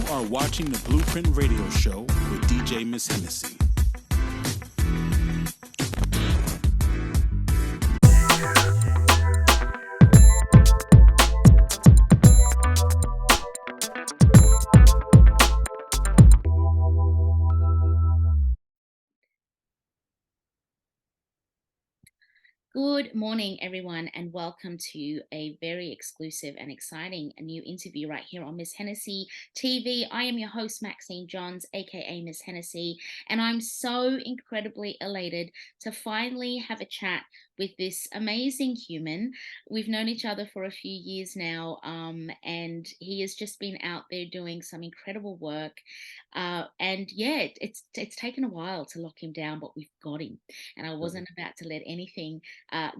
are watching the Blueprint Radio Show with DJ Miss Hennessy. Good morning, everyone, and welcome to a very exclusive and exciting new interview right here on Miss Hennessy TV. I am your host, Maxine Johns, aka Miss Hennessy, and I'm so incredibly elated to finally have a chat with this amazing human. We've known each other for a few years now, and he has just been out there doing some incredible work. And yeah, it's taken a while to lock him down, but we've got him. And I wasn't about to let anything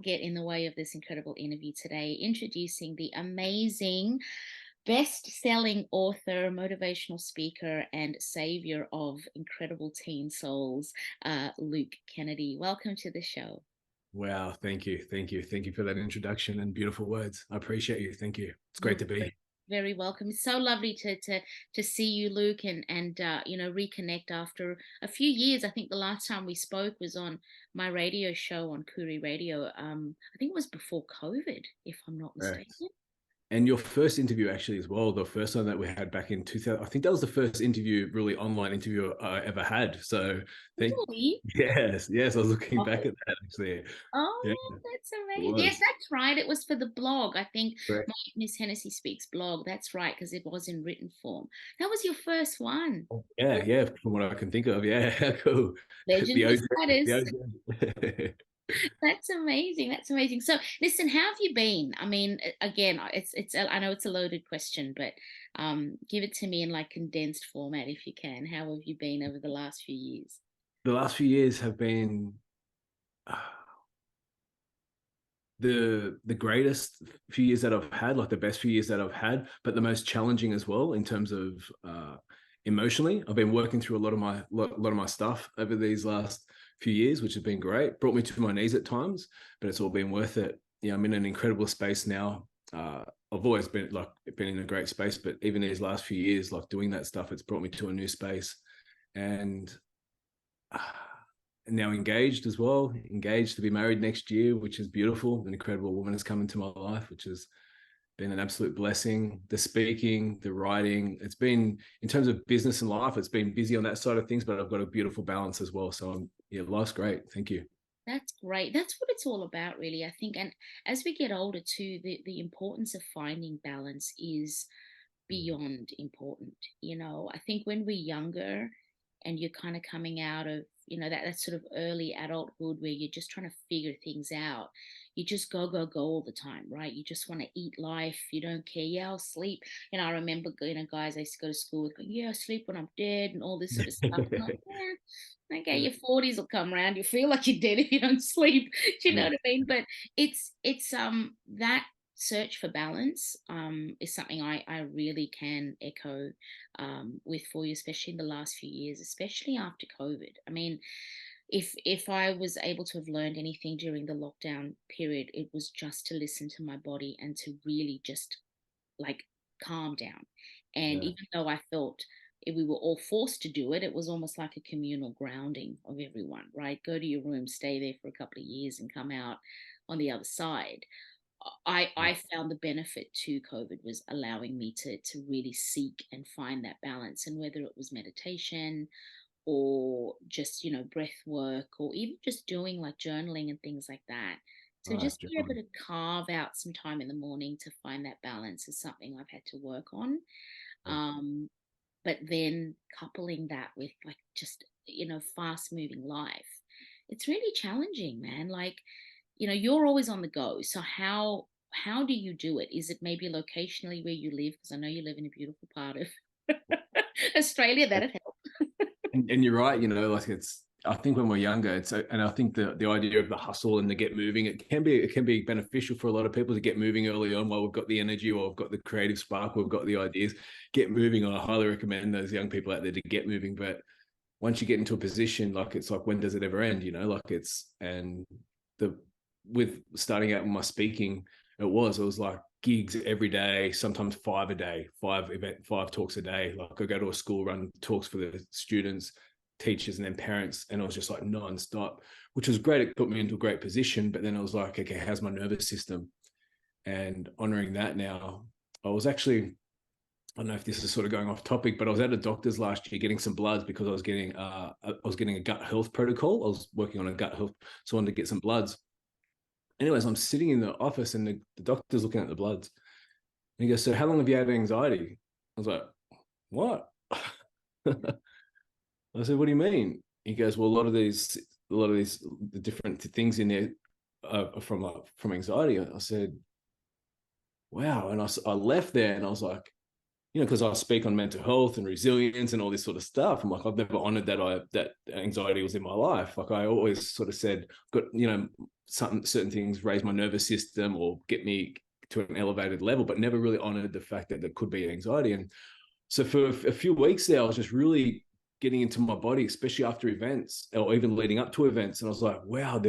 get in the way of this incredible interview today, introducing the amazing best-selling author, motivational speaker, and savior of incredible teen souls, Luke Kennedy. Welcome to the show. Wow, thank you for that introduction and beautiful words. I appreciate you. Thank you. It's great to be here. Very welcome. It's so lovely to see you, Luke, and reconnect after a few years. I think the last time we spoke was on my radio show on Kuri Radio. I think it was before COVID, if I'm not mistaken. Right. And your first interview actually as well, the first one that we had back in 2000, I think that was the first interview, really online interview I ever had. So really? Yes, I was looking back at that actually. Oh, yeah, that's amazing. Yes, that's right. It was for the blog. I think my Miss Hennessy Speaks blog. That's right, because it was in written form. That was your first one. Oh, yeah, from what I can think of. Yeah, cool. Legend status. That's amazing. So listen, how have you been? I mean, again, I know it's a loaded question, but give it to me in like condensed format if you can. How have you been over the last few years? The last few years have been the greatest few years that I've had, like the best few years that I've had, but the most challenging as well in terms of emotionally. I've been working through a lot of my stuff over these last few years, which has been great. Brought me to my knees at times, but it's all been worth it. Yeah, I'm in an incredible space now. I've always been in a great space, but even these last few years, like doing that stuff, it's brought me to a new space, and now engaged as well. Engaged to be married next year, which is beautiful. An incredible woman has come into my life, which has been an absolute blessing. The speaking, the writing, it's been, in terms of business and life, it's been busy on that side of things, but I've got a beautiful balance as well. So life's great. Thank you. That's great. That's what it's all about, really, I think. And as we get older too, the importance of finding balance is beyond important. I think when we're younger and you're kind of coming out of, that sort of early adulthood where you're just trying to figure things out, you just go all the time, right? You just want to eat life. You don't care. Yeah, I'll sleep. I remember, guys I used to go to school with going, yeah, I'll sleep when I'm dead and all this sort of stuff. Like, yeah, okay, your 40s will come around. You feel like you're dead if you don't sleep. Do you know what I mean? But it's that search for balance is something I really can echo with for you, especially in the last few years, especially after COVID. I mean, if I was able to have learned anything during the lockdown period, it was just to listen to my body and to really just like calm down. And even though I felt we were all forced to do it, it was almost like a communal grounding of everyone, right? Go to your room, stay there for a couple of years and come out on the other side. I found the benefit to COVID was allowing me to really seek and find that balance. And whether it was meditation or just, breath work, or even just doing like journaling and things like that. So just be able to carve out some time in the morning to find that balance is something I've had to work on. But then coupling that with like just, fast moving life, it's really challenging, man. Like, you're always on the go. So how do you do it? Is it maybe locationally where you live? Because I know you live in a beautiful part of Australia. That'd help. And you're right, I think when we're younger, and I think the idea of the hustle and the get moving, it can be beneficial for a lot of people to get moving early on while we've got the energy or we've got the creative spark, we've got the ideas, get moving. I highly recommend those young people out there to get moving. But once you get into a position, it's like, when does it ever end? With starting out with my speaking, it was like gigs every day, sometimes 5 a day, 5 talks a day. Like I go to a school, run talks for the students, teachers, and then parents, and I was just like non-stop, which was great. It put me into a great position. But then I was like, okay, how's my nervous system? And honoring that now, I was actually, I don't know if this is sort of going off topic, but I was at a doctor's last year getting some bloods because I was getting a gut health protocol. I was working on a gut health, so I wanted to get some bloods. Anyways, I'm sitting in the office and the doctor's looking at the bloods. And he goes, so how long have you had anxiety? I was like, what? I said, what do you mean? He goes, well, a lot of these, the different things in there are from anxiety. I said, wow. And I left there and I was like, because I speak on mental health and resilience and all this sort of stuff. I'm like, I've never honored that anxiety was in my life. Like I always sort of said, got, certain things raise my nervous system or get me to an elevated level, but never really honored the fact that there could be anxiety. And so for a few weeks there, I was just really getting into my body, especially after events or even leading up to events. And I was like, wow,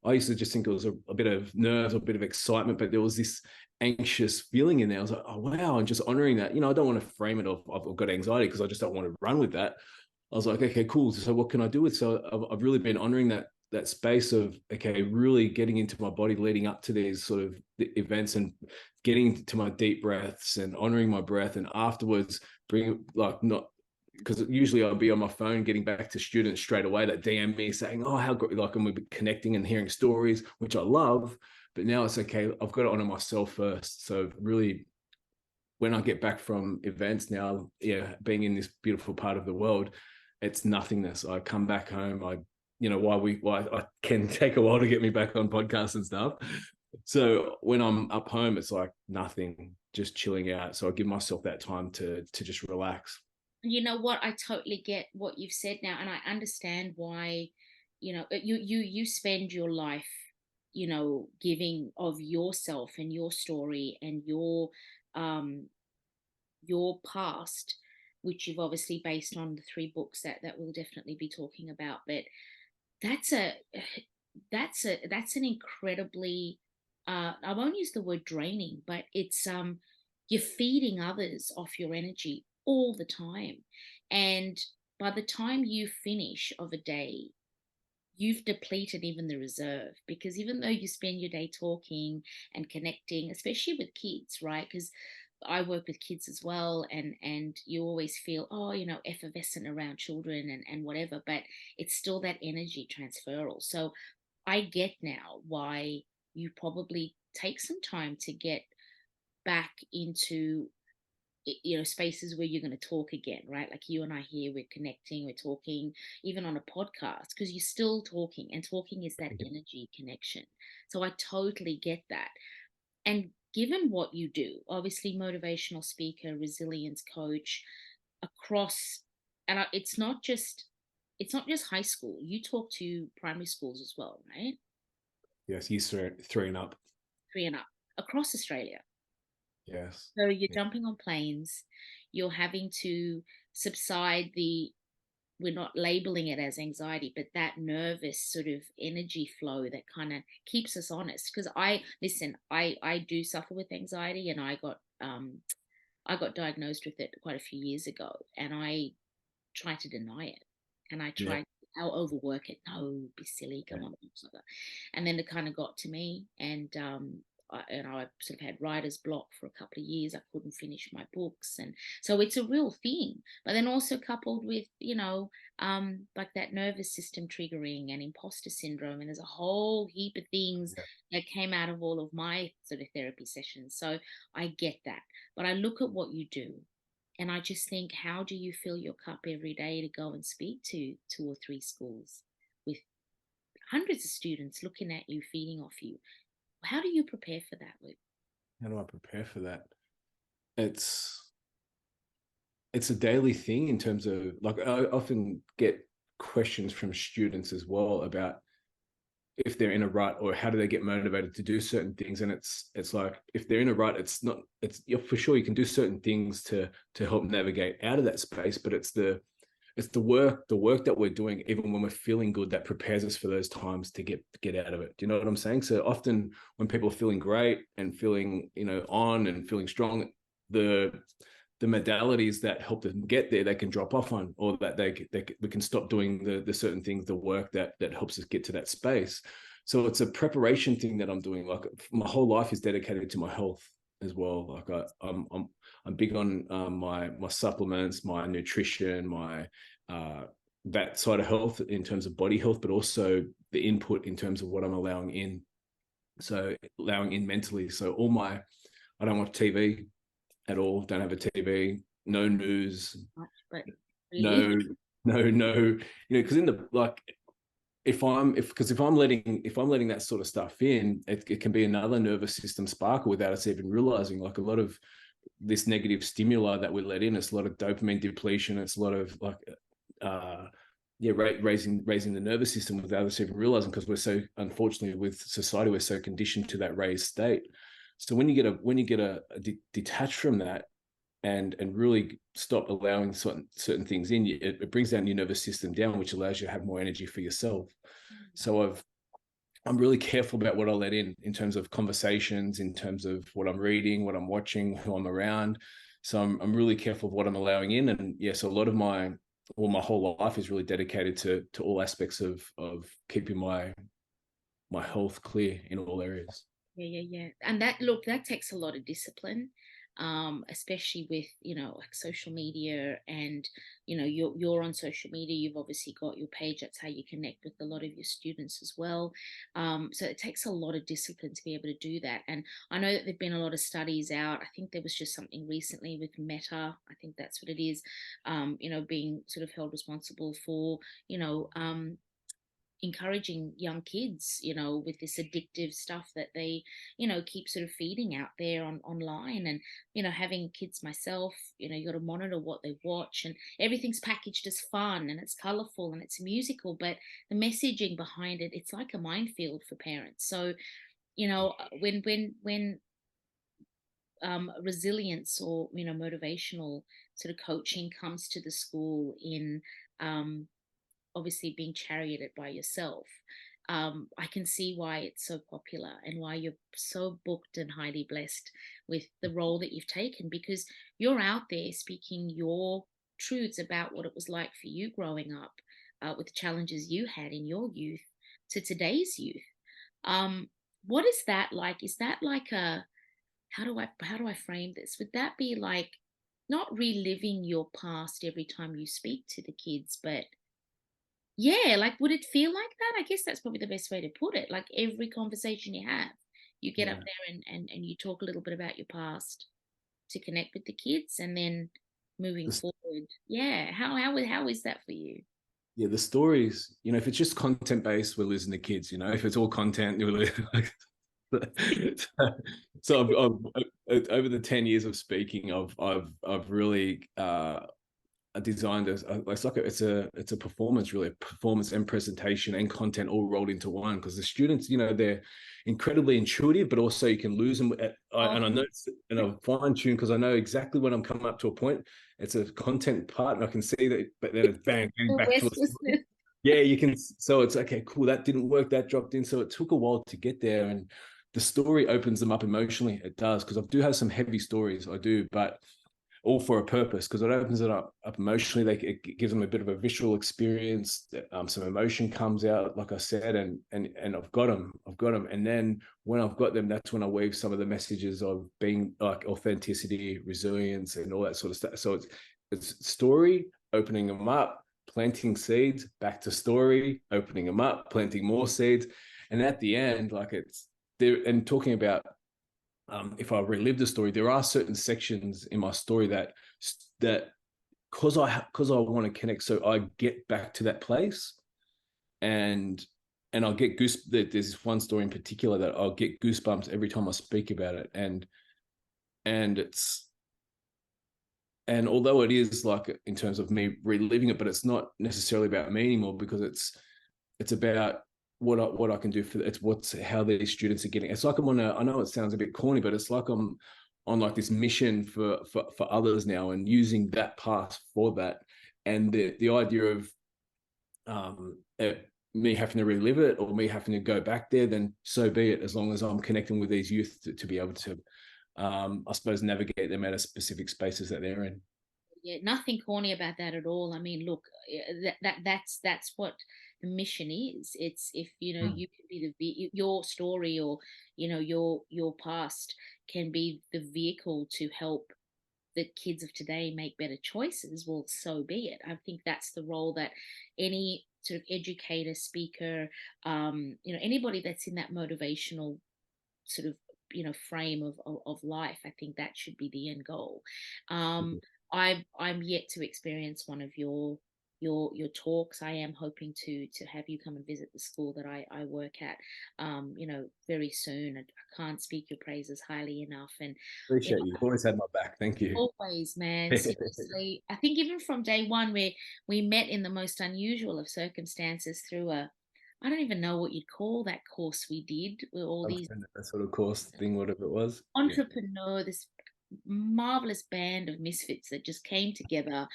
I used to just think it was a bit of nerves, a bit of excitement, but there was this anxious feeling in there. I was like, oh, wow. And just honoring that, I don't want to frame it off, I've got anxiety because I just don't want to run with that. I was like, okay, cool. So what can I do with? So I've really been honoring that space of, okay, really getting into my body leading up to these sort of events and getting to my deep breaths and honoring my breath. And afterwards because usually I'll be on my phone getting back to students straight away that DM me saying, oh, how good, and we'll be connecting and hearing stories, which I love. But now it's okay, I've got to honor myself first. So really, when I get back from events now, being in this beautiful part of the world, it's nothingness. I come back home, why I can take a while to get me back on podcasts and stuff. So when I'm up home, it's like nothing, just chilling out. So I give myself that time to just relax. You know what? I totally get what you've said now, and I understand why. You spend your life, giving of yourself and your story and your past, which you've obviously based on the 3 books that we'll definitely be talking about. But that's an incredibly I won't use the word draining, but it's you're feeding others off your energy all the time. And by the time you finish of a day, you've depleted even the reserve, because even though you spend your day talking and connecting, especially with kids, right? Because I work with kids as well, and you always feel, oh, effervescent around children and whatever, but it's still that energy transferal. So I get now why you probably take some time to get back into spaces where you're going to talk again, right? Like you and I here, we're connecting, we're talking, even on a podcast, because you're still talking, and talking is that energy connection. So I totally get that. And given what you do, obviously motivational speaker, resilience coach, across, and it's not just high school. You talk to primary schools as well, right? Yes, years 3 and up. 3 and up across Australia. Yes. So you're jumping on planes, you're having to subside we're not labeling it as anxiety, but that nervous sort of energy flow that kind of keeps us honest. Because I do suffer with anxiety, and I got diagnosed with it quite a few years ago, and I tried to deny it, and I tried. I'll overwork it. No, be silly. Come on, and then it kind of got to me, and I sort of had writer's block for a couple of years. I couldn't finish my books, and so it's a real thing. But then also coupled with like that nervous system triggering and imposter syndrome, and there's a whole heap of things that came out of all of my sort of therapy sessions. So I get that, but I look at what you do, and I just think, how do you fill your cup every day to go and speak to 2 or 3 schools with hundreds of students looking at you, feeding off you? How do you prepare for that, Luke? How do I prepare for that? It's a daily thing in terms of, like, I often get questions from students as well about if they're in a rut or how do they get motivated to do certain things. And it's like, if they're in a rut, it's for sure you can do certain things to help navigate out of that space, but it's the it's the work that we're doing, even when we're feeling good, that prepares us for those times to get out of it. Do you know what I'm saying? So often when people are feeling great and feeling, on and feeling strong, the modalities that help them get there, they can drop off on, or that we can stop doing the certain things, the work that helps us get to that space. So it's a preparation thing that I'm doing. Like my whole life is dedicated to my health as well. Like I'm big on my supplements, my nutrition, my that side of health in terms of body health, but also the input in terms of what I'm allowing in. So allowing in mentally. So I don't watch TV at all. Don't have a TV. No news. But really? No. Because in the if I'm letting that sort of stuff in, it can be another nervous system sparkle without us even realizing. Like a lot of this negative stimuli that we let in, it's a lot of dopamine depletion. It's a lot of raising the nervous system without us even realizing, because we're so, unfortunately, with society, we're so conditioned to that raised state. So when you get a detached from that and really stop allowing certain things in, it brings down your nervous system down, which allows you to have more energy for yourself. So I'm really careful about what I let in terms of conversations, in terms of what I'm reading, what I'm watching, who I'm around. So I'm really careful of what I'm allowing in. And yes, a lot of my whole life is really dedicated to all aspects of keeping my health clear in all areas. Yeah. And that takes a lot of discipline, especially with, like social media, and, you're on social media, you've obviously got your page, that's how you connect with a lot of your students as well. So it takes a lot of discipline to be able to do that. And I know that there've been a lot of studies out. I think there was just something recently with Meta, I think that's what it is, being sort of held responsible for, encouraging young kids, with this addictive stuff that they, keep sort of feeding out there online. And, having kids myself, you got to monitor what they watch, and everything's packaged as fun and it's colorful and it's musical, but the messaging behind it, it's like a minefield for parents. So, when resilience or, motivational sort of coaching comes to the school in, obviously being charioted by yourself, I can see why it's so popular and why you're so booked and highly blessed with the role that you've taken, because you're out there speaking your truths about what it was like for you growing up, with the challenges you had in your youth to today's youth. What is that like? Is that like how do I frame this? Would that be like not reliving your past every time you speak to the kids, but yeah, like, would it feel like that? I guess that's probably the best way to put it. Like every conversation you have, you get up there and you talk a little bit about your past to connect with the kids, and then moving forward. Yeah. How is that for you? Yeah, the stories, if it's just content based, we're losing the kids. If it's all content, we're so over the 10 years of speaking, I've really designed it's a performance, really, a performance and presentation and content all rolled into one, because the students, they're incredibly intuitive, but also you can lose them and I know, and I'm fine-tuned because I know exactly when I'm coming up to a point, it's a content part and I can see that, but then it's bang back to it. Yeah, you can. So it's okay, cool, that didn't work, that dropped in. So it took a while to get there, and the story opens them up emotionally. It does, because I do have some heavy stories, I do, but all for a purpose, because it opens it up emotionally. It gives them a bit of a visual experience. Some emotion comes out, like I said, and I've got them. And then when I've got them, that's when I weave some of the messages of being like authenticity, resilience, and all that sort of stuff. So it's story, opening them up, planting seeds, back to story, opening them up, planting more seeds, and at the end, like it's there. And talking about, if I relive the story, there are certain sections in my story that because I want to connect, so I get back to that place, and I'll get there's this one story in particular that I'll get goosebumps every time I speak about it, and although it is like in terms of me reliving it, but it's not necessarily about me anymore, because it's about what I can do for it's how these students are getting. It's like I'm on I know it sounds a bit corny, but it's like I'm on like this mission for others now, and using that path for that. and the idea of me having to relive it or me having to go back there, then so be it, as long as I'm connecting with these youth to be able to, I suppose, navigate them out of specific spaces that they're in. Yeah, nothing corny about that at all. I mean, look, that's what the mission is. It's, if you know, Mm. you can be your story, or your past can be the vehicle to help the kids of today make better choices. Well, so be it. I think that's the role that any sort of educator, speaker, anybody that's in that motivational sort of frame of life, I think that should be the end goal. I'm yet to experience one of your talks. I am hoping to have you come and visit the school that I work at, very soon. I can't speak your praises highly enough. And Appreciate you. You've always had my back. Thank you. always, man, seriously, I think even from day one, where we met in the most unusual of circumstances through I don't even know what you'd call that course we did with all these That sort of course thing, whatever it was. entrepreneur, this marvelous band of misfits that just came together.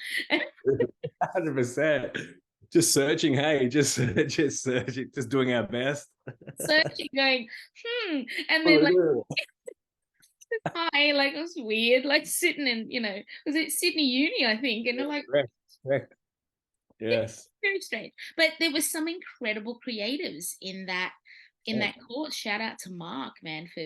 100%. Just searching, hey, just searching, just doing our best. Searching, going, and then like, hi, like, it was weird, like sitting in, was it Sydney Uni, I think, and they're like, correct. Yes. very strange. But there was some incredible creatives in that course. Shout out to Mark, man, for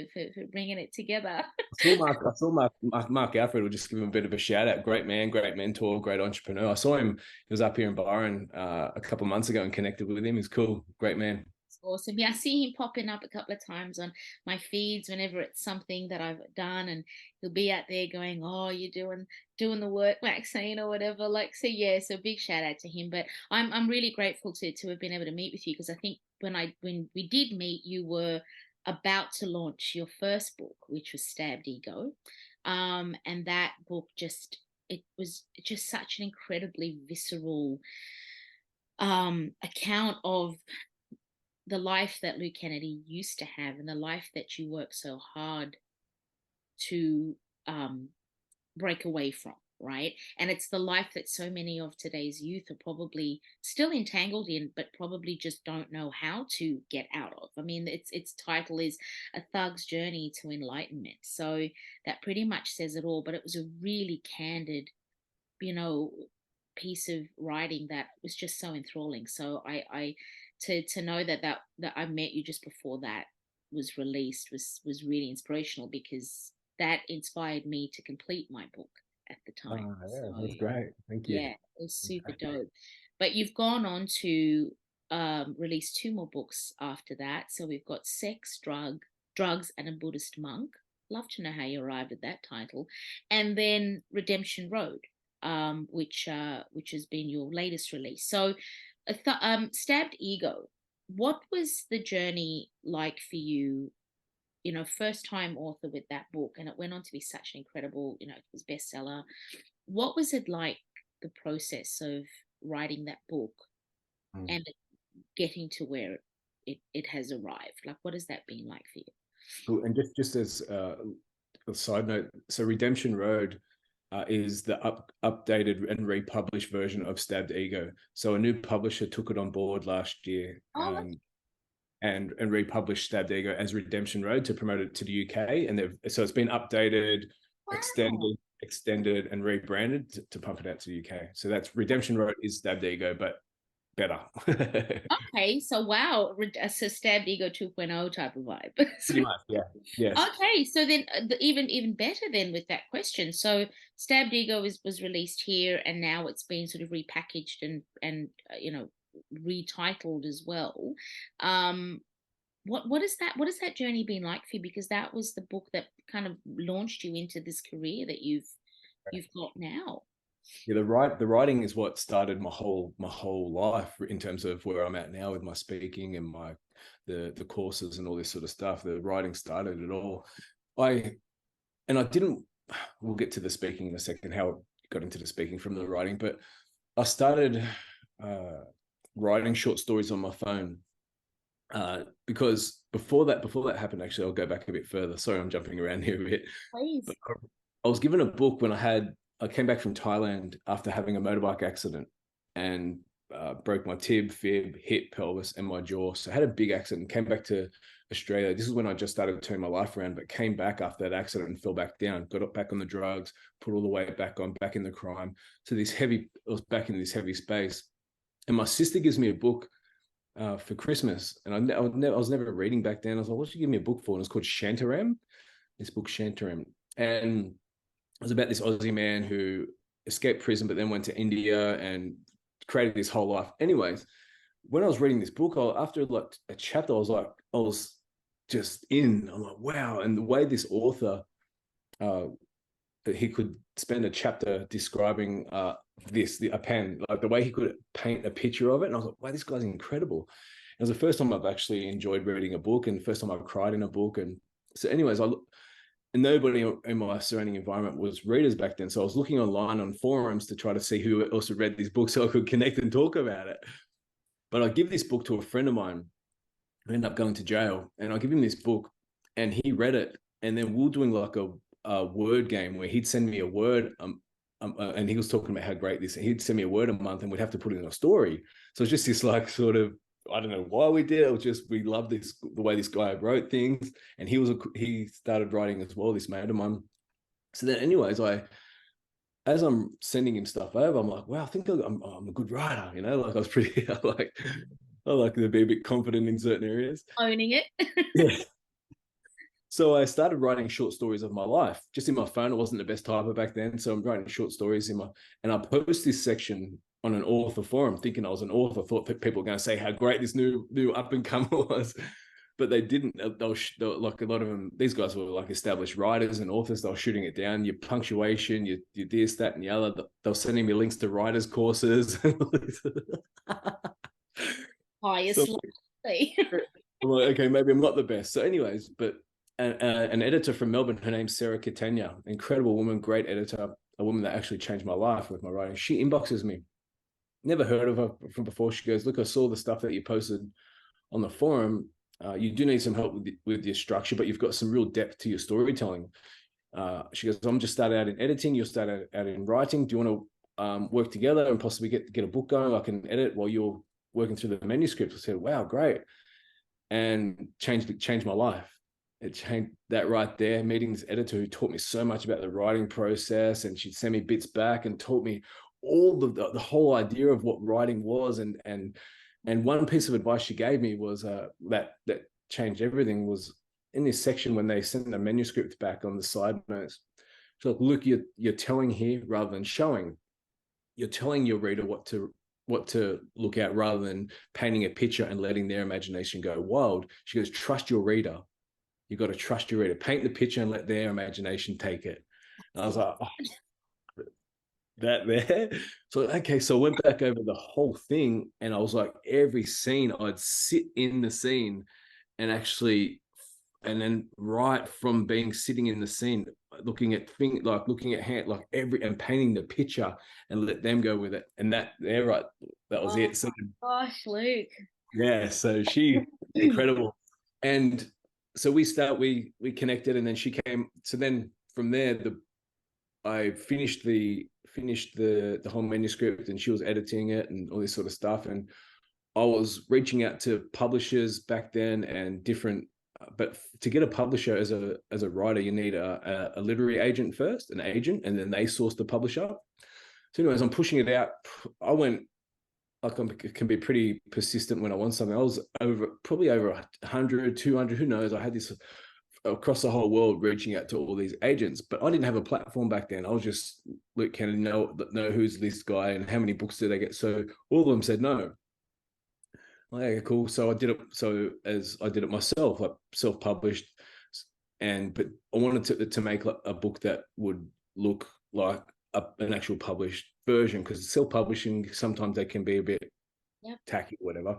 bringing it together. I saw Mark Alfred. Will just give him a bit of a shout out. Great man, great mentor, great entrepreneur. I saw him. He was up here in Byron a couple of months ago and connected with him. He's cool, great man. Awesome. Yeah, I see him popping up a couple of times on my feeds whenever it's something that I've done, and he'll be out there going, "Oh, you're doing the work, Maxine," or whatever. Like, so yeah, so big shout out to him. But I'm really grateful to have been able to meet with you, because I think when we did meet, you were about to launch your first book, which was Stabbed Ego, and that book it was just such an incredibly visceral account of the life that Lou Kennedy used to have, and the life that you work so hard to break away from, right? And it's the life that so many of today's youth are probably still entangled in, but probably just don't know how to get out of. I mean, its title is A Thug's Journey to Enlightenment. So that pretty much says it all, but it was a really candid, piece of writing that was just so enthralling. So I to know that I met you just before that was released was really inspirational, because that inspired me to complete my book at the time. Yeah, So that's great. Thank you. yeah, it was super dope. But you've gone on to release two more books after that. So we've got Sex, Drugs, and a Buddhist Monk. Love to know how you arrived at that title. And then Redemption Road, which has been your latest release. So Stabbed Ego, what was the journey like for you? First time author with that book, and it went on to be such an incredible, it was bestseller. What was it like, the process of writing that book and getting to where it has arrived? Like, what has that been like for you? Cool. And just as a side note, so Redemption Road is the updated and republished version of Stabbed Ego. So a new publisher took it on board last year, and republished Stabbed Ego as Redemption Road to promote it to the UK. And so it's been updated, extended, and rebranded to pump it out to the UK. So that's Redemption Road is Stabbed Ego, but better. Okay, so wow, so Stabbed Ego 2.0 type of vibe. Pretty much, yeah. Yes. Okay, so then even better then with that question. So Stabbed Ego was released here, and now it's been sort of repackaged and retitled as well. What is that journey been like for you? Because that was the book that kind of launched you into this career that you've got now. Yeah, the writing is what started my whole life in terms of where I'm at now with my speaking and the courses and all this sort of stuff. The writing started it all. We'll get to the speaking in a second, how it got into the speaking from the writing, but I started writing short stories on my phone because before that happened, actually, I'll go back a bit further. Sorry, I'm jumping around here a bit. Please. But I was given a book when I came back from Thailand after having a motorbike accident, and broke my tib, fib, hip, pelvis, and my jaw. So I had a big accident, came back to Australia. This is when I just started turning my life around, but came back after that accident and fell back down, got up back on the drugs, put all the weight back on, back in the crime. So I was back in this heavy space. And my sister gives me a book for Christmas. And I was never reading back then. I was like, what should you give me a book for? And it's called Shantaram, this book Shantaram. And it was about this Aussie man who escaped prison, but then went to India and created his whole life. Anyways, when I was reading this book, after like a chapter, I was just in. I'm like, wow. And the way this author, he could spend a chapter describing a pen, like the way he could paint a picture of it. And I was like, wow, this guy's incredible. It was the first time I've actually enjoyed reading a book, and the first time I've cried in a book. And so anyways, and nobody in my surrounding environment was readers back then. So I was looking online on forums to try to see who else had read this book so I could connect and talk about it. But I give this book to a friend of mine who ended up going to jail, and I give him this book and he read it. And then we were doing like a word game where he'd send me a word and he was talking about how great this, he'd send me a word a month and we'd have to put it in a story. So it's just this like sort of, I don't know why we did it. It was just, we loved the way this guy wrote things. And he started writing as well, this mate of mine. So then anyways, as I'm sending him stuff over, I'm like, wow, I think I'm a good writer, you know, like I was pretty, I like to be a bit confident in certain areas. Owning it. Yeah. So I started writing short stories of my life, just in my phone. It wasn't the best typer back then. So I'm writing short stories and I post this section on an author forum, thinking I was an author, thought that people were going to say how great this new up and comer was, but they didn't. They were like a lot of them, these guys were like established writers and authors. They were shooting it down, your punctuation, your this, that, and the other. They were sending me links to writers' courses. Highest So, likely. I'm like, okay, maybe I'm not the best. So anyways, but an editor from Melbourne, her name's Sarah Catania, incredible woman, great editor, a woman that actually changed my life with my writing. She inboxes me. Never heard of her from before. She goes, look, I saw the stuff that you posted on the forum. You do need some help with your structure, but you've got some real depth to your storytelling. She goes, I'm just starting out in editing. You'll start out in writing. Do you want to work together and possibly get a book going? I can edit while you're working through the manuscript. I said, wow, great. And changed my life. It changed that right there, meeting this editor who taught me so much about the writing process, and she'd send me bits back and taught me all the whole idea of what writing was. And one piece of advice she gave me was that changed everything, was in this section when they sent the manuscript back on the side notes. So look, you're telling here rather than showing. You're telling your reader what to look at rather than painting a picture and letting their imagination go wild. She goes, trust your reader. You've got to trust your reader. Paint the picture and let their imagination take it. And I was like, oh, that there. So, okay. So I went back over the whole thing and I was like, every scene, I'd sit in the scene and then right from being sitting in the scene, looking at hand, like and painting the picture and let them go with it. And that was it. So, gosh, Luke. Yeah. So she incredible. And so we connected, and then she came. So then from there, I finished the whole manuscript, and she was editing it and all this sort of stuff. And I was reaching out to publishers back then and different, but to get a publisher as a writer, you need a literary agent first, an agent, and then they source the publisher. So anyways, I'm pushing it out. I can be pretty persistent when I want something. I was probably over 100, 200, who knows? I had this across the whole world reaching out to all these agents, but I didn't have a platform back then. I was just, look, can I know who's this guy and how many books do they get? So all of them said no. Okay, cool. So I did it. So as I did it myself, like self-published, but I wanted to make a book that would look like an actual published version, because self-publishing sometimes they can be a bit tacky, whatever.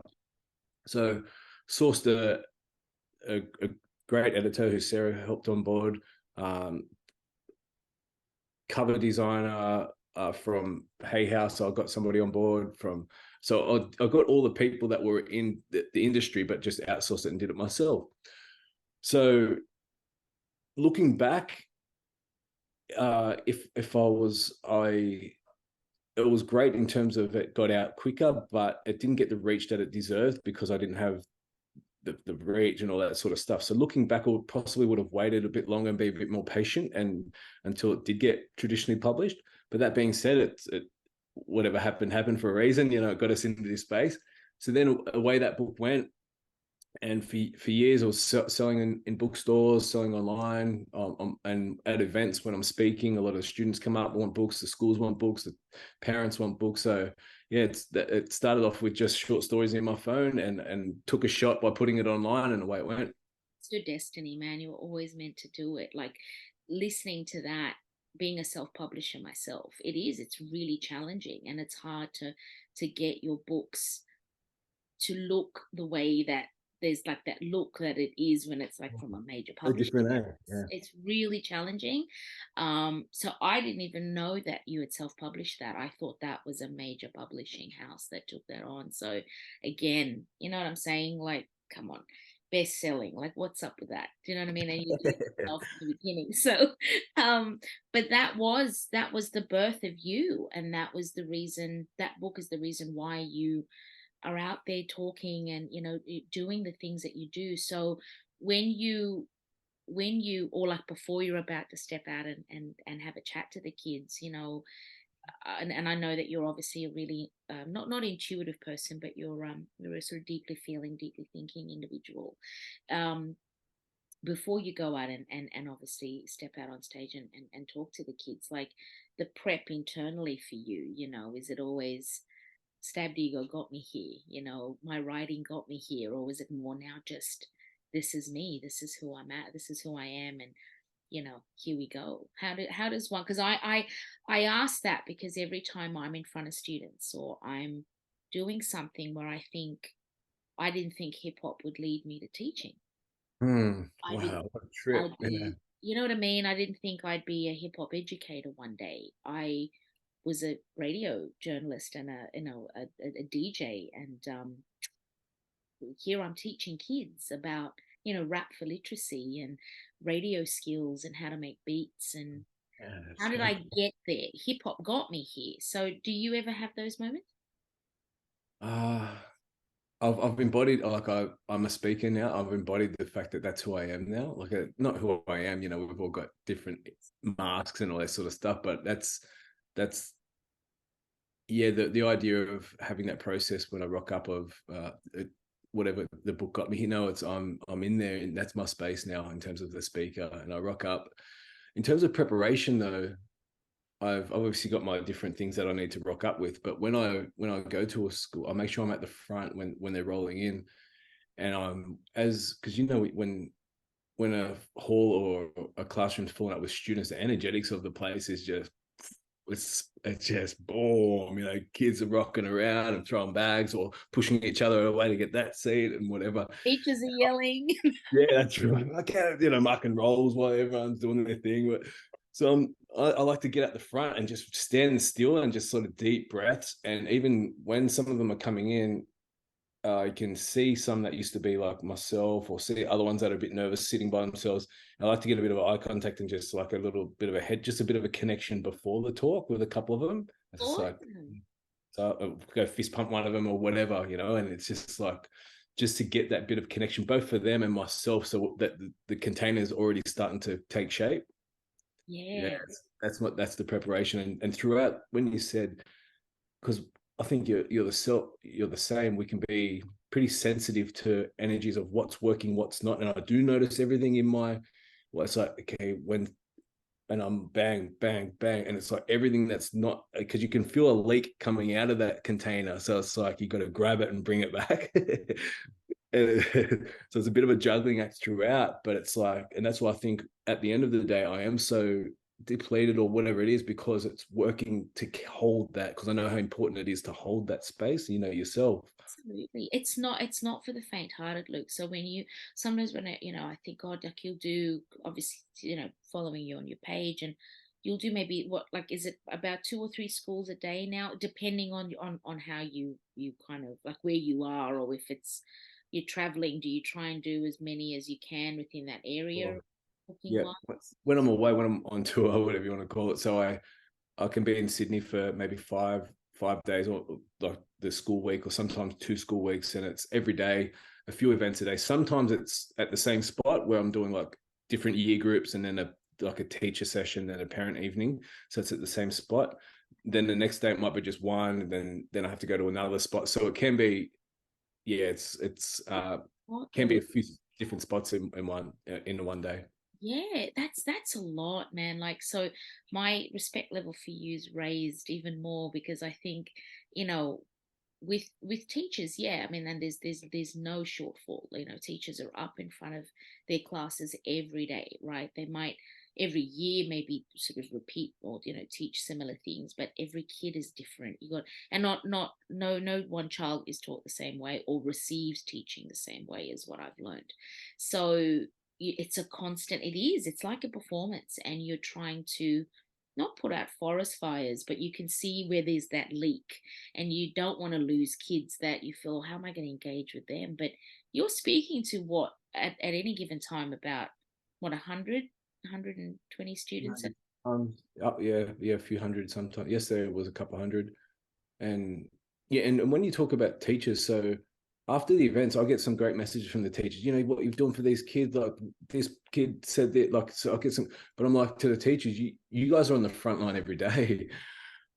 So sourced a great editor who Sarah helped on board, cover designer from Hay House. I got somebody on board so I got all the people that were in the industry, but just outsourced it and did it myself. So looking back, if I it was great in terms of it got out quicker, but it didn't get the reach that it deserved because I didn't have the reach and all that sort of stuff. So looking back, I possibly would have waited a bit longer and be a bit more patient and until it did get traditionally published. But that being said, it whatever happened for a reason. It got us into this space. So then away that book went, and for years I was selling in bookstores, selling online, and at events when I'm speaking. A lot of the students come up, want books, the schools want books, the parents want books. So yeah, it started off with just short stories in my phone, and took a shot by putting it online, and away it went. It's your destiny, man. You were always meant to do it. Like, listening to that, being a self-publisher myself, it's really challenging, and it's hard to get your books to look the way that there's like that look that it is when it's like from a major publisher. It's really challenging. So I didn't even know that you had self-published that. I thought that was a major publishing house that took that on. So again, you know what I'm saying? Like, come on, best selling. Like, what's up with that? Do you know what I mean? And you did it yourself in the beginning. So but that was the birth of you, and that was the reason. That book is the reason why you are out there talking and doing the things that you do. So when you or like before you're about to step out and have a chat to the kids, and I know that you're obviously a really not intuitive person, but you're a sort of deeply feeling, deeply thinking individual. Before you go out and obviously step out on stage and talk to the kids, like the prep internally for you, is it always stabbed ego got me here, my writing got me here, or was it more now just this is me, this is who I'm at, this is who I am, and here we go? How does one, because I ask that because every time I'm in front of students or I'm doing something where I didn't think hip hop would lead me to teaching. Wow, what a trip. You know what I mean? I didn't think I'd be a hip hop educator one day. I was a radio journalist and a DJ, and here I'm teaching kids about rap for literacy and radio skills and how to make beats, and how did I get there? Hip hop got me here. So do you ever have those moments? I've embodied, like, I'm a speaker now. I've embodied the fact that that's who I am now. Like, not who I am. We've all got different masks and all that sort of stuff, but that's yeah, the idea of having that process when I rock up of whatever the book got me, it's I'm in there, and that's my space now in terms of the speaker, and I rock up. In terms of preparation, though, I've obviously got my different things that I need to rock up with, but when I go to a school, I make sure I'm at the front when they're rolling in, and because when a hall or a classroom's filling up with students, the energetics of the place is just it's just boom, kids are rocking around and throwing bags or pushing each other away to get that seat and whatever. Teachers are yelling. Yeah, that's right. I can't, mucking rolls while everyone's doing their thing. But so I like to get at the front and just stand still and just sort of deep breaths. And even when some of them are coming in, I can see some that used to be like myself, or see other ones that are a bit nervous sitting by themselves. I like to get a bit of eye contact and just like a little bit of just a bit of a connection before the talk with a couple of them. It's just like, so I'll go fist pump one of them or whatever, and it's just like, just to get that bit of connection, both for them and myself, so that the container is already starting to take shape. Yeah. That's the preparation. And throughout, when you said, because I think you're the same. We can be pretty sensitive to energies of what's working, what's not. And I do notice everything in it's like, okay, and I'm bang, bang, bang. And it's like everything that's not, because you can feel a leak coming out of that container. So it's like, you got to grab it and bring it back. So it's a bit of a juggling act throughout, but it's like, and that's why I think at the end of the day, I am so depleted or whatever it is, because it's working to hold that, because I know how important it is to hold that space, yourself. Absolutely. It's not for the faint-hearted, Luke. So sometimes when I think, God, like, you'll do, obviously, following you on your page, and you'll do maybe is it about 2 or 3 schools a day now, depending on how you kind of like where you are, or if it's you're traveling, do you try and do as many as you can within that area? Yeah, when I'm away, when I'm on tour, whatever you want to call it. So I can be in Sydney for maybe five days, or like the school week, or sometimes 2 school weeks, and it's every day, a few events a day. Sometimes it's at the same spot where I'm doing like different year groups, and then like a teacher session and a parent evening. So it's at the same spot. Then the next day it might be just one, and then I have to go to another spot. So it can be, yeah, it's can be a few different spots in one day. Yeah, that's a lot, man. Like, so my respect level for you is raised even more because I think, you know, with teachers, yeah, I mean, and there's no shortfall. You know, teachers are up in front of their classes every day, right? They might every year maybe sort of repeat or teach similar things, but every kid is different. You got and not no one child is taught the same way or receives teaching the same way is what I've learned. So it's a constant. It's like a performance, and you're trying to not put out forest fires, but you can see where there's that leak, and you don't want to lose kids that you feel, how am I going to engage with them? But you're speaking to what at any given time about what 120 students. Yeah, a few hundred sometimes. Yesterday it was a couple hundred. And yeah, and when you talk about teachers, so after the events, I get some great messages from the teachers. You know what you're doing for these kids. Like this kid said that. Like, so I get some, but I'm like, to the teachers, you guys are on the front line every day.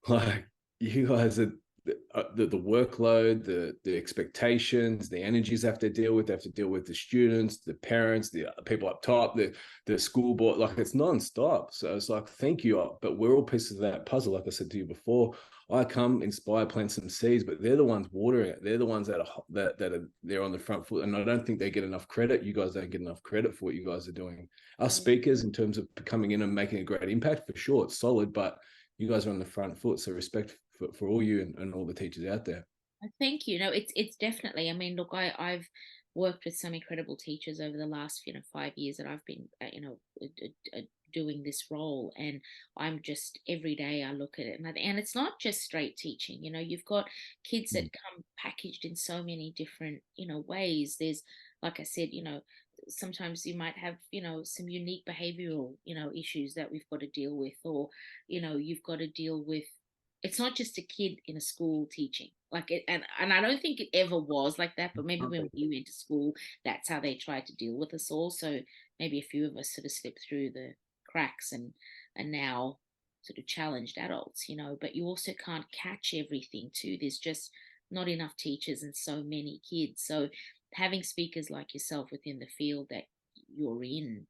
Like you guys are the workload, the expectations, the energies they have to deal with. They have to deal with the students, the parents, the people up top, the school board. Like it's nonstop. So it's like, thank you, but we're all pieces of that puzzle. Like I said to you before, I come, inspire, plant some seeds, but they're the ones watering it. They're the ones that are they're on the front foot, and I don't think they get enough credit. You guys don't get enough credit for what you guys are doing. Our speakers, in terms of coming in and making a great impact, for sure, it's solid, but you guys are on the front foot. So respect for all you and all the teachers out there. Thank you. No, it's definitely. I mean, look, I've worked with some incredible teachers over the last 5 years that I've been doing this role, and I'm just every day I look at it, and it's not just straight teaching. You've got kids that come packaged in so many different ways. There's, like I said, sometimes you might have some unique behavioral issues that we've got to deal with, or you've got to deal with. It's not just a kid in a school teaching like it, and I don't think it ever was like that, but maybe when we went to school, that's how they tried to deal with us all. So maybe a few of us sort of slipped through the cracks and now sort of challenged adults, but you also can't catch everything too. There's just not enough teachers and so many kids. So having speakers like yourself within the field that you're in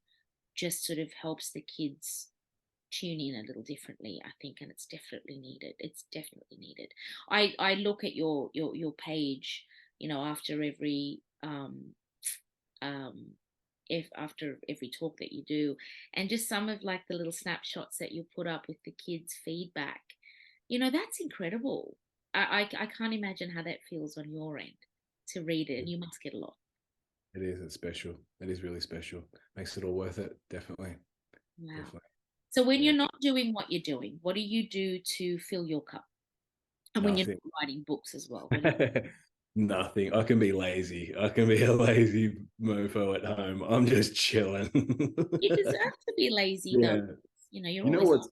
just sort of helps the kids tune in a little differently, I think, and it's definitely needed. It's definitely needed. I look at your page, after every um if after every talk that you do, and just some of like the little snapshots that you put up with the kids' feedback. That's incredible. I can't imagine how that feels on your end to read it, and you must get a lot. It is. It's special. It is really special. Makes it all worth it. Definitely. Wow. Definitely. So when you're not doing what you're doing, what do you do to fill your cup? And when you're Nothing. not writing books as well. Nothing. I can be lazy. I can be a lazy mofo at home. I'm just chilling. You deserve to be lazy though. Yeah. You're You know always what?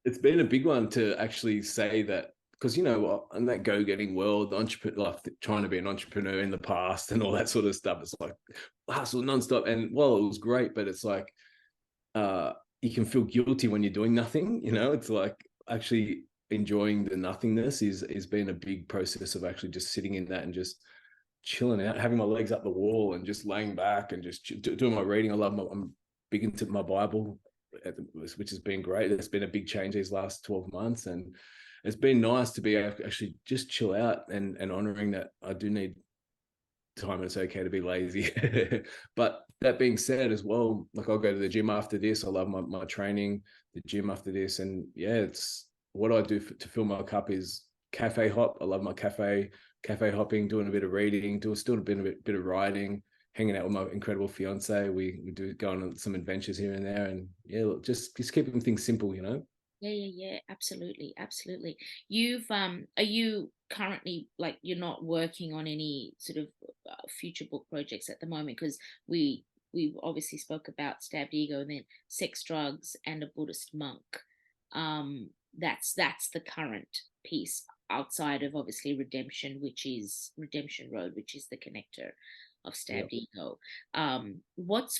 It's been a big one to actually say that, because in that go-getting world, entrepreneur, like trying to be an entrepreneur in the past and all that sort of stuff, it's like hustle nonstop. And well, it was great, but it's like you can feel guilty when you're doing nothing. It's like actually enjoying the nothingness is been a big process of actually just sitting in that and just chilling out, having my legs up the wall and just laying back and just doing my reading. I'm big into my Bible, which has been great. It's been a big change these last 12 months, and it's been nice to be actually just chill out and honoring that I do need time. It's okay to be lazy. But that being said as well, like I'll go to the gym after this. I love my training, the gym after this. And yeah, it's what I do to fill my cup is cafe hop. I love my cafe hopping, doing a bit of reading, still a bit of writing, hanging out with my incredible fiance. We do go on some adventures here and there, and yeah, look, just keeping things simple. Yeah, absolutely, absolutely. Are you currently, like, you're not working on any sort of future book projects at the moment? Because we obviously spoke about Stabbed Ego and then Sex, Drugs, and a Buddhist Monk. that's the current piece, outside of obviously Redemption Road, which is the connector of Yeah. Stabbed Ego. What's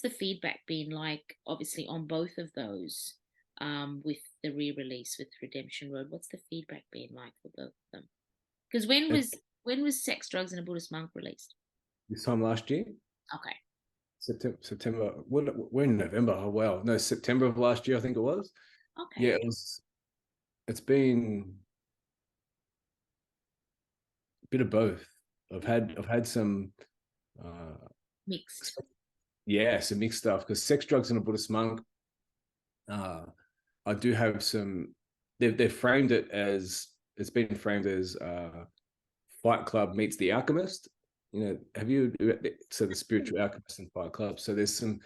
the feedback been like, obviously, on both of those, with the re-release with Redemption Road? What's the feedback been like for both of them? Because when was Sex, Drugs, and a Buddhist Monk released? This time last year, Okay. September. We're in November. Oh wow, no, September of last year, I think it was. Okay. Yeah, it was. It's been a bit of both. I've had some, uh, Mixed. yeah, some mixed stuff because Sex, Drugs, and a Buddhist Monk. I do have some. They've framed it as it's been framed as Fight Club meets The Alchemist. You know, have you? So the spiritual alchemist and Fight Club. So there's some.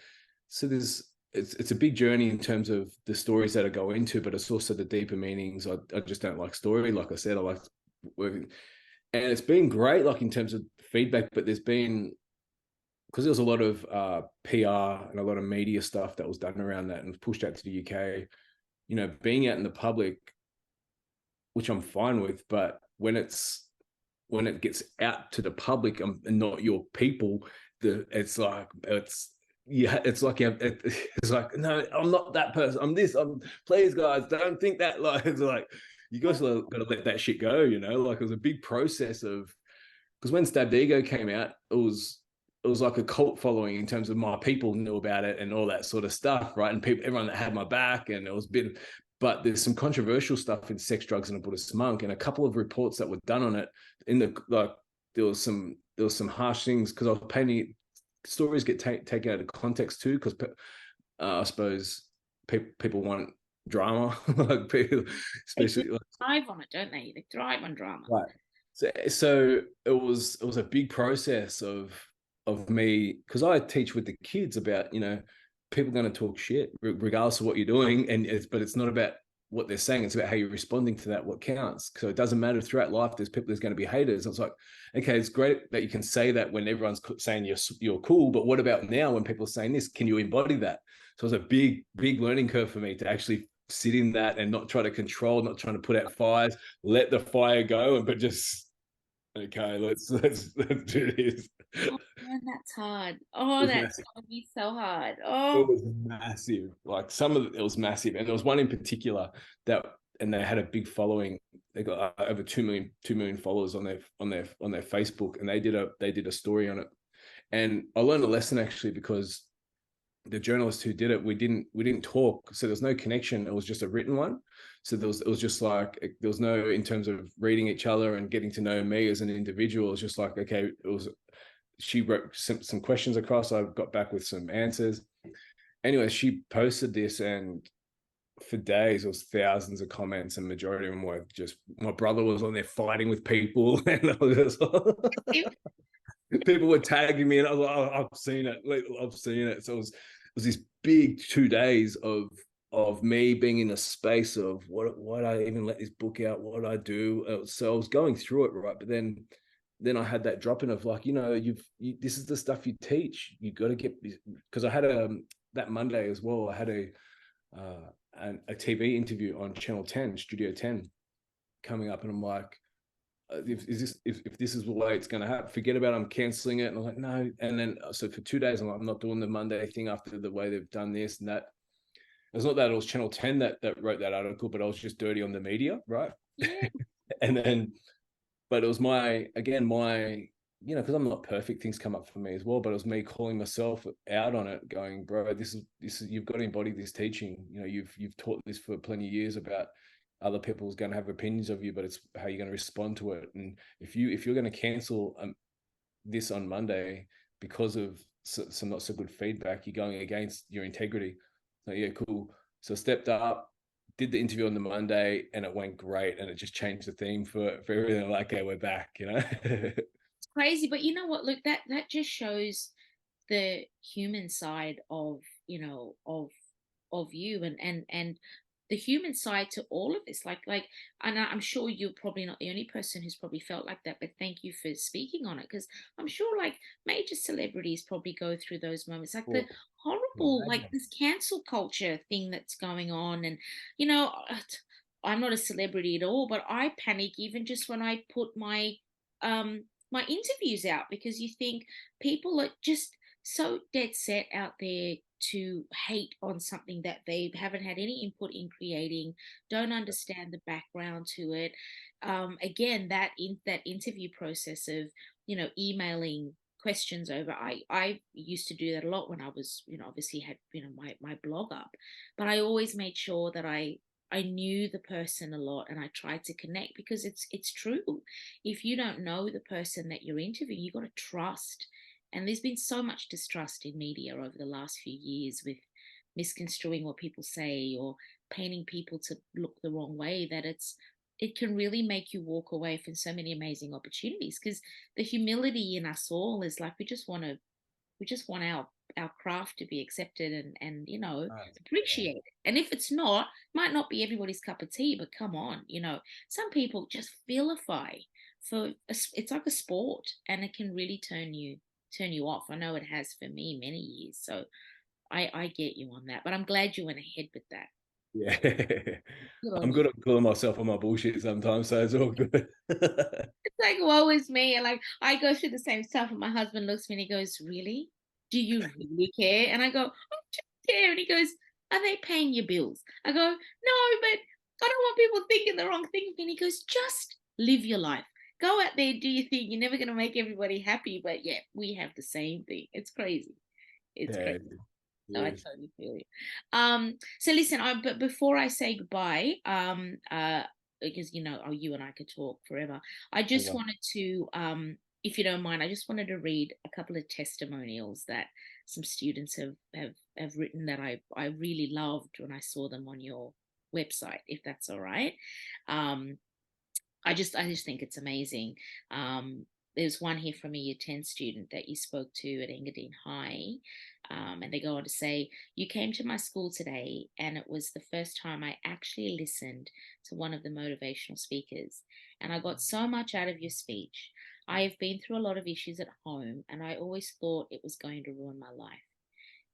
So there's it's a big journey in terms of the stories that I go into, but it's also the deeper meanings. I just don't like story. Like I said, I like working, and it's been great. Like in terms of feedback, but there's been because there was a lot of PR and a lot of media stuff that was done around that and pushed out to the UK. You know, being out in the public, which I'm fine with, but when it gets out to the public and not your people, it's like it's like it's like no, I'm not that person. I'm this. Please, guys, don't think that. Like it's like you guys got to let that shit go. You know, like it was a big process of because when Stabbed Ego came out, it was like a cult following in terms of my people knew about it and all that sort of stuff, right? And everyone that had my back, and it was a bit. But there's some controversial stuff in Sex, Drugs, and a Buddhist Monk, and a couple of reports that were done on it. In the like, there was some harsh things because I was painting stories get taken out of context too, because I suppose people want drama, like people, especially like, Thrive on it, don't they? They thrive on drama. right. So it was a big process of me because I teach with the kids about people are going to talk shit regardless of what you're doing, and it's not about what they're saying, it's about how you're responding to that, what counts. So it doesn't matter throughout life. There's going to be haters. It's like, okay, it's great that you can say that when everyone's saying you're cool, but what about now when people are saying this? Can you embody that? So it was a big learning curve for me to actually sit in that and not try to control, not trying to put out fires, let the fire go, but just okay, let's do this. Oh man, that's hard. Oh, that's gonna be so hard. It Oh, was massive. Like some of it was massive, and there was one in particular and they had a big following. They got over 2 million followers on their Facebook, and they did a story on it. And I learned a lesson actually because the journalist who did it, we didn't talk, so there's no connection. It was just a written one. So it was just like there was no in terms of reading each other and getting to know me as an individual. It was just like okay, it was she wrote some questions across. I got back with some answers. Anyway, she posted this, and for days it was thousands of comments, and majority of them were just my brother was on there fighting with people, and I was just, people were tagging me, and I was like, oh, I've seen it. So it was this big 2 days of me being in a space of what I even let this book out, what I do. So I was going through it, right? But then I had that drop in of like, this is the stuff you teach. You got to get, because I had that Monday as well. I had a TV interview on Channel 10, Studio 10, coming up, and I'm like, if this is the way it's going to happen, forget about it, I'm canceling it. And I'm like, no. And then so for 2 days, I'm like, I'm not doing the Monday thing after the way they've done this and that. It's not that it was Channel 10 that wrote that article, but I was just dirty on the media, right? yeah. And then. But it was my because I'm not perfect, things come up for me as well. But it was me calling myself out on it, going, bro, this is you've got to embody this teaching. You've taught this for plenty of years about other people's going to have opinions of you, but it's how you're going to respond to it. And if you're going to cancel this on Monday because of some not so good feedback, you're going against your integrity. So yeah, cool. So I stepped up, did the interview on the Monday, and it went great, and it just changed the theme for everything. Like, okay, we're back, It's crazy, but you know what? Look, that just shows the human side of you, and the human side to all of this. Like, and I'm sure you're probably not the only person who's probably felt like that. But thank you for speaking on it, because I'm sure like major celebrities probably go through those moments, like the Cool. horrible people, like this cancel culture thing that's going on. And, you know, I'm not a celebrity at all, but I panic even just when I put my interviews out, because you think people are just so dead set out there to hate on something that they haven't had any input in creating, don't understand the background to it. Again, that interview process of, you know, emailing questions over, I used to do that a lot when I was, you know, obviously had, you know, my blog up, but I always made sure that I knew the person a lot, and I tried to connect, because it's true. If you don't know the person that you're interviewing, you got to trust. And there's been so much distrust in media over the last few years, with misconstruing what people say or painting people to look the wrong way, that it can really make you walk away from so many amazing opportunities. Because the humility in us all is like, we just want our craft to be accepted and you know, appreciated. And if it's not, might not be everybody's cup of tea, but come on, you know, some people just vilify it's like a sport, and it can really turn you off. I know it has for me many years. So I get you on that, but I'm glad you went ahead with that. Yeah. Good on I'm you. good at calling myself on my bullshit sometimes, so it's all good. It's like, woe is me. And like, I go through the same stuff, and my husband looks at me and he goes, really? Do you really care? And I go, I just care. And he goes, are they paying your bills? I go, no, but I don't want people thinking the wrong thing. And he goes, just live your life. Go out there, do your thing. You're never going to make everybody happy. But yeah, we have the same thing. It's crazy. It's Yeah, crazy. No, I yes. totally feel you. So listen, but before I say goodbye, because you know, you and I could talk forever. I just wanted to, if you don't mind, I just wanted to read a couple of testimonials that some students have written that I really loved when I saw them on your website, if that's all right. Um, I just think it's amazing. There's one here from a Year 10 student that you spoke to at Engadine High. And they go on to say, you came to my school today, and it was the first time I actually listened to one of the motivational speakers. And I got so much out of your speech. I have been through a lot of issues at home, and I always thought it was going to ruin my life.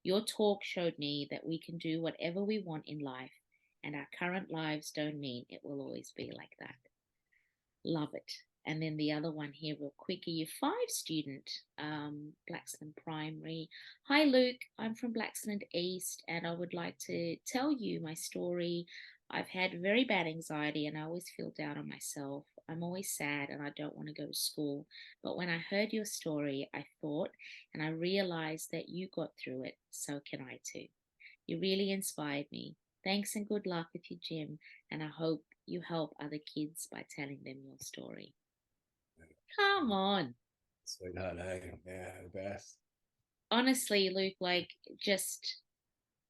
Your talk showed me that we can do whatever we want in life, and our current lives don't mean it will always be like that. Love it. And then the other one here, real quick, a Year 5 student, Blaxland Primary. Hi, Luke. I'm from Blaxland East, and I would like to tell you my story. I've had very bad anxiety, and I always feel down on myself. I'm always sad, and I don't want to go to school. But when I heard your story, I thought, and I realized that you got through it. So can I too. You really inspired me. Thanks and good luck with your gym, and I hope you help other kids by telling them your story. Come on. Sweetheart, hey, yeah, the best. Honestly, Luke, like, just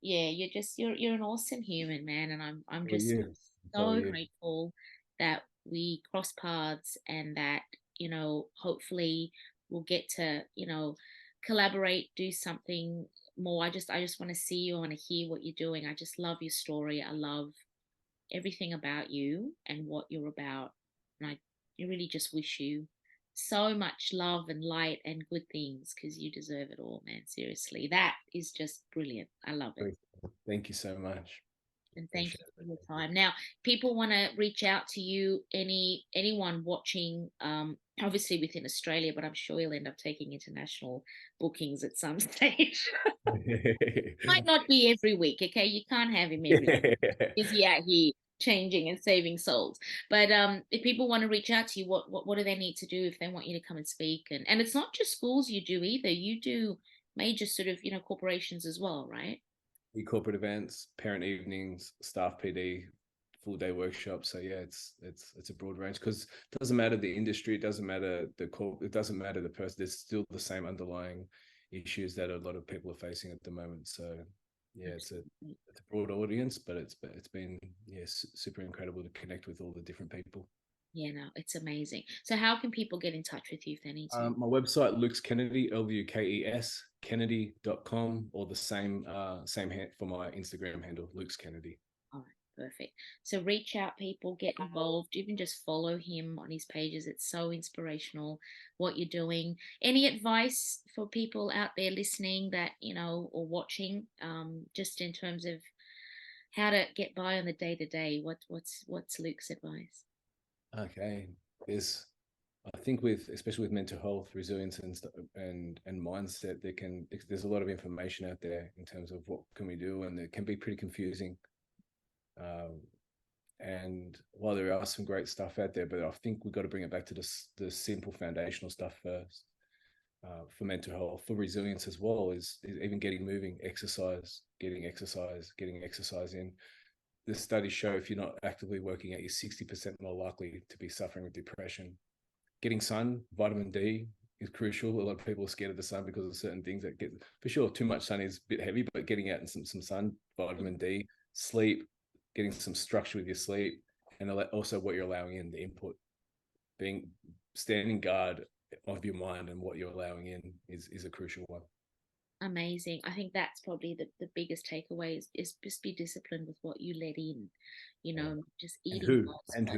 yeah, you're an awesome human, man, and I'm For just you. For so you. grateful that we cross paths, and that, you know, hopefully we'll get to, you know, collaborate, do something more. I just want to see you, I want to hear what you're doing. I just love your story. I love everything about you and what you're about. And I really just wish you so much love and light and good things, because you deserve it all, man. Seriously. That is just brilliant. I love it. Thank you so much. And thank you for your time. Now, people want to reach out to you, anyone watching, obviously within Australia, but I'm sure you'll end up taking international bookings at some stage. Might not be every week, okay? You can't have him every week. Busy out here changing and saving souls. But if people want to reach out to you, what do they need to do if they want you to come and speak? And it's not just schools you do either. You do major sort of, you know, corporations as well, right? Corporate events, parent evenings, staff PD, full day workshops. So yeah, it's a broad range, because it doesn't matter the industry, it doesn't matter it doesn't matter the person. There's still the same underlying issues that a lot of people are facing at the moment. So yeah, it's a broad audience, but it's been super incredible to connect with all the different people. Yeah, no, it's amazing. So how can people get in touch with you if they need to? My website, Luke's Kennedy, Lukes Kennedy.com, or the same for my Instagram handle, Luke's Kennedy. All right. Perfect. So reach out, people, get involved, even just follow him on his pages. It's so inspirational what you're doing. Any advice for people out there listening that, or watching, just in terms of how to get by on the day to day? What's Luke's advice? Okay, there's, I think especially with mental health, resilience, and mindset, there's a lot of information out there in terms of what can we do, and it can be pretty confusing. And while there are some great stuff out there, but I think we've got to bring it back to the simple foundational stuff first. For mental health, for resilience as well, is even getting moving, getting exercise in. The studies show if you're not actively working out, you're 60% more likely to be suffering with depression. Getting sun, vitamin D is crucial. A lot of people are scared of the sun because of certain things that get, for sure, too much sun is a bit heavy, but getting out in some sun, vitamin D, sleep, getting some structure with your sleep, and also what you're allowing in, the input, standing guard of your mind and what you're allowing in is a crucial one. Amazing. I think that's probably the biggest takeaway is just be disciplined with what you let in, just eating and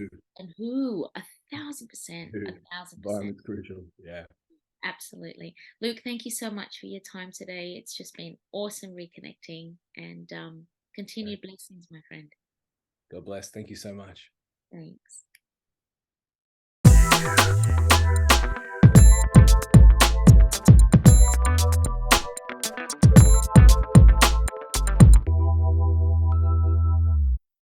who 1,000%, Who? 1,000%. Environment's crucial. Yeah. Absolutely. Luke, thank you so much for your time today. It's just been awesome reconnecting, and continued blessings, my friend. God bless. Thank you so much. Thanks.